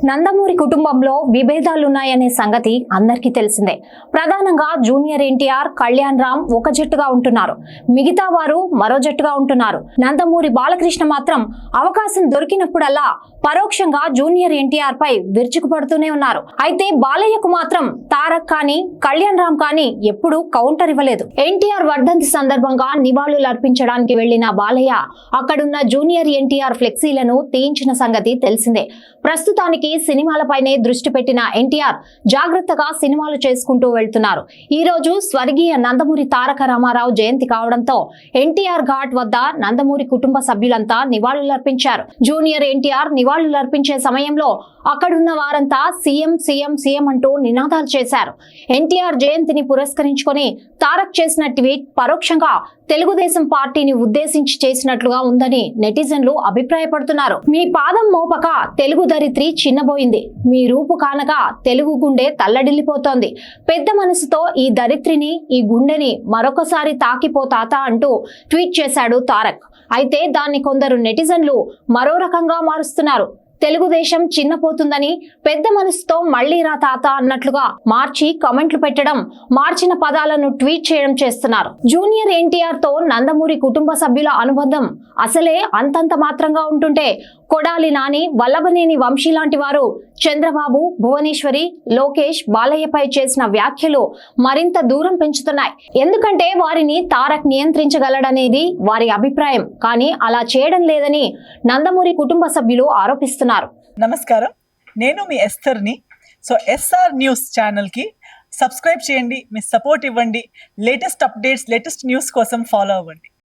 నందమూరి కుటుంబంలో విభేదాలున్నాయనే సంగతి అందరికీ తెలిసిందే. ప్రధానంగా జూనియర్ ఎన్టీఆర్, కళ్యాణ్ రామ్ ఒక జట్టుగా ఉంటున్నారు, మిగతా వారు మరో జట్టుగా ఉంటున్నారు. నందమూరి బాలకృష్ణ మాత్రం అవకాశం దొరికినప్పుడల్లా పరోక్షంగా జూనియర్ ఎన్టీఆర్ పై విరుచుకుపడుతూనే ఉన్నారు. అయితే బాలయ్యకు మాత్రం తారక్ కానీ కళ్యాణ్ రామ్ కానీ ఎప్పుడూ కౌంటర్ ఇవ్వలేదు. ఎన్టీఆర్ వర్ధంతి సందర్భంగా నివాళులు అర్పించడానికి వెళ్లిన బాలయ్య అక్కడున్న జూనియర్ ఎన్టీఆర్ ఫ్లెక్సీలను తీయించిన సంగతి తెలిసిందే. ప్రస్తుతానికి సినిమాలపైనే దృష్టి పెట్టిన ఎన్టీఆర్ జాగ్రత్తగా సినిమాలు చేసుకుంటూ వెళ్తున్నారు. ఈ రోజు స్వర్గీయ నందమూరి తారక రామారావు జయంతి కావడంతో ఎన్టీఆర్ ఘాట్ వద్ద నందమూరి కుటుంబ సభ్యులంతా నివాళులర్పించారు. జూనియర్ ఎన్టీఆర్ నివాళులర్పించే సమయంలో అక్కడున్న వారంతా సీఎం సీఎం సీఎం అంటూ నినాదాలు చేశారు. ఎన్టీఆర్ జయంతిని పురస్కరించుకొని తారక్ చేసిన ట్వీట్ పరోక్షంగా తెలుగుదేశం పార్టీని ఉద్దేశించి చేసినట్లుగా ఉందని నెటిజన్లు అభిప్రాయపడుతున్నారు. మీ పాదం మోపక తెలుగు ధరిత్రి చిన్నబోయింది, మీ రూపు కానక తెలుగు గుండె తల్లడిల్లిపోతోంది. పెద్ద మనసుతో ఈ ధరిత్రిని, ఈ గుండెని మరొకసారి తాకిపోతాత అంటూ ట్వీట్ చేశాడు తారక్. అయితే దాన్ని కొందరు నెటిజన్లు మరో రకంగా మారుస్తున్నారు. తెలుగుదేశం చిన్నపోతుందని పెద్ద మనసుతో మళ్లీ రా తాత అన్నట్లుగా మార్చి కామెంట్లు పెట్టడం, మార్చిన పదాలను ట్వీట్ చేయడం చేస్తున్నారు. జూనియర్ ఎన్టీఆర్ తో నందమూరి కుటుంబ సభ్యుల అనుబంధం అసలే అంతంత మాత్రంగా ఉంటుంటే కొడాలి నాని, వల్లభనేని వంశీ లాంటి వారు చంద్రబాబు, భువనేశ్వరి, లోకేష్, బాలయ్యపై చేసిన వ్యాఖ్యలు మరింత దూరం పెంచుతున్నాయి. ఎందుకంటే వారిని తారక్ నియంత్రించగలడనేది వారి అభిప్రాయం, కానీ అలా చేయడం లేదని నందమూరి కుటుంబ సభ్యులు ఆరోపిస్తున్నారు. నమస్కారం, నేను మీ ఎస్తర్ని. సో ఎస్ఆర్ న్యూస్ ఛానల్కి సబ్స్క్రైబ్ చేయండి, మీ సపోర్ట్ ఇవ్వండి. లేటెస్ట్ అప్డేట్స్, లేటెస్ట్ న్యూస్ కోసం ఫాలో అవ్వండి.